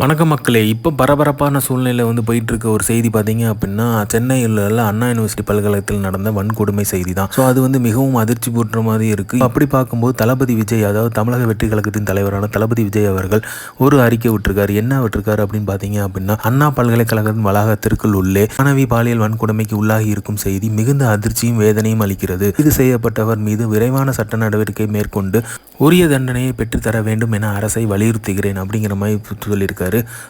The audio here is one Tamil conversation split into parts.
வணக்கம் மக்களே. இப்போ பரபரப்பான சூழ்நிலை போயிட்டுருக்க ஒரு செய்தி பார்த்தீங்க அப்படின்னா, சென்னையில் உள்ள அண்ணா யூனிவர்சிட்டி பல்கலைக்கழகத்தில் நடந்த வன்கொடுமை செய்தி தான். ஸோ அது மிகவும் அதிர்ச்சி போன்ற மாதிரி இருக்குது. அப்படி பார்க்கும்போது தளபதி விஜய், அதாவது தமிழக வெற்றி கழகத்தின் தலைவரான தளபதி விஜய் அவர்கள் ஒரு அறிக்கை விட்டுருக்காரு. என்ன விட்டுருக்காரு அப்படின்னு பார்த்தீங்க அப்படின்னா, அண்ணா பல்கலைக்கழகத்தின் வளாகத்திற்குள் உள்ளே மாணவி பாலியல் வன்கொடுமைக்கு உள்ளாகி இருக்கும் செய்தி மிகுந்த அதிர்ச்சியும் வேதனையும் அளிக்கிறது. இது செய்யப்பட்டவர் மீது விரைவான சட்ட நடவடிக்கை மேற்கொண்டு உரிய தண்டனையை பெற்றுத்தர வேண்டும் என அரசை வலியுறுத்துகிறேன் அப்படிங்கிற மாதிரி சொல்லியிருக்காரு.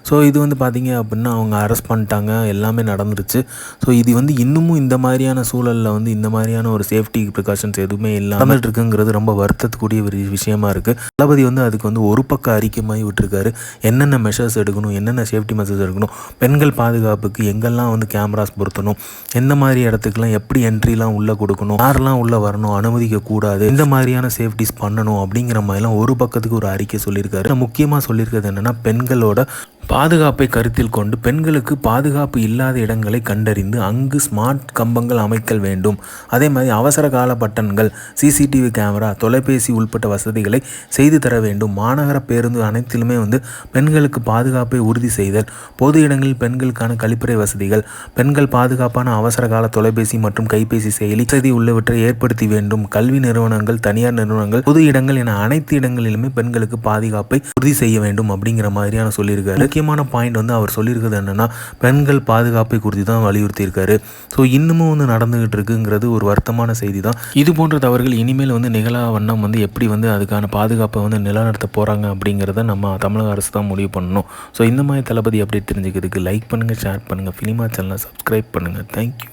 ஸோ இது பார்த்தீங்க அப்படின்னா அவங்க அரெஸ்ட் பண்ணிட்டாங்க, எல்லாமே நடந்துருச்சு. ஸோ இது இன்னமும் இந்த மாதிரியான சூழலில் இந்த மாதிரியான ஒரு சேஃப்டி ப்ரிகாஷன்ஸ் எதுவுமே இல்லாமல் இருக்குங்கிறது ரொம்ப வருத்தத்துக்கூடிய ஒரு விஷயமா இருக்குது. தளபதி அதுக்கு ஒரு பக்க அறிக்கை மாதிரி விட்டுருக்காரு. என்னென்ன மெஷர்ஸ் எடுக்கணும், என்னென்ன சேஃப்டி மெஷர்ஸ் எடுக்கணும், பெண்கள் பாதுகாப்புக்கு எங்கெல்லாம் கேமராஸ் பொருத்தணும், எந்த மாதிரி இடத்துக்குலாம் எப்படி என்ட்ரிலாம் உள்ளே கொடுக்கணும், யாரெல்லாம் உள்ளே வரணும், அனுமதிக்கக்கூடாது, இந்த மாதிரியான சேஃப்டிஸ் பண்ணணும் அப்படிங்கிற மாதிரிலாம் ஒரு பக்கத்துக்கு ஒரு அறிக்கை சொல்லியிருக்காரு. முக்கியமாக சொல்லியிருக்கிறது என்னென்னா, பெண்களோட பாதுகாப்பை கருத்தில் கொண்டு பெண்களுக்கு பாதுகாப்பு இல்லாத இடங்களை கண்டறிந்து அங்கு ஸ்மார்ட் கம்பங்கள் அமைக்கல் வேண்டும். அதே மாதிரி அவசர கால பட்டன்கள், சிசிடிவி கேமரா, தொலைபேசி உள்பட்ட வசதிகளை செய்து தர வேண்டும். மாநகர பேருந்து அனைத்திலுமே பெண்களுக்கு பாதுகாப்பை உறுதி செய்தல், பொது இடங்களில் பெண்களுக்கான கழிப்பறை வசதிகள், பெண்கள் பாதுகாப்பான அவசர கால தொலைபேசி மற்றும் கைபேசி செயலி வசதி உள்ளவற்றை ஏற்படுத்தி வேண்டும். கல்வி நிறுவனங்கள், தனியார் நிறுவனங்கள், பொது இடங்கள் என அனைத்து இடங்களிலுமே பெண்களுக்கு பாதுகாப்பை உறுதி செய்ய வேண்டும் அப்படிங்கிற மாதிரியான சொல்லியிருக்காரு. முக்கியமான பாயிண்ட் அவர் சொல்லியிருக்கிறது என்னன்னா, பெண்கள் பாதுகாப்பை குறித்து தான் வலியுறுத்தியிருக்காரு. ஸோ இன்னமும் நடந்துகிட்டு இருக்குங்கிறது ஒரு வருத்தமான செய்தி தான். இது போன்ற தவறுகள் இனிமேல் நிகழா வண்ணம் எப்படி அதுக்கான பாதுகாப்பை நிலைநிறுத்த போகிறாங்க அப்படிங்கிறத நம்ம தமிழக அரசு தான் முடிவு பண்ணணும். ஸோ இந்த மாதிரி தளபதி அப்டேட் தெரிஞ்சுக்கிறதுக்கு லைக் பண்ணுங்கள், ஷேர் பண்ணுங்கள், ஃபிலிமா சேனலை சப்ஸ்கிரைப் பண்ணுங்கள். தேங்க்யூ.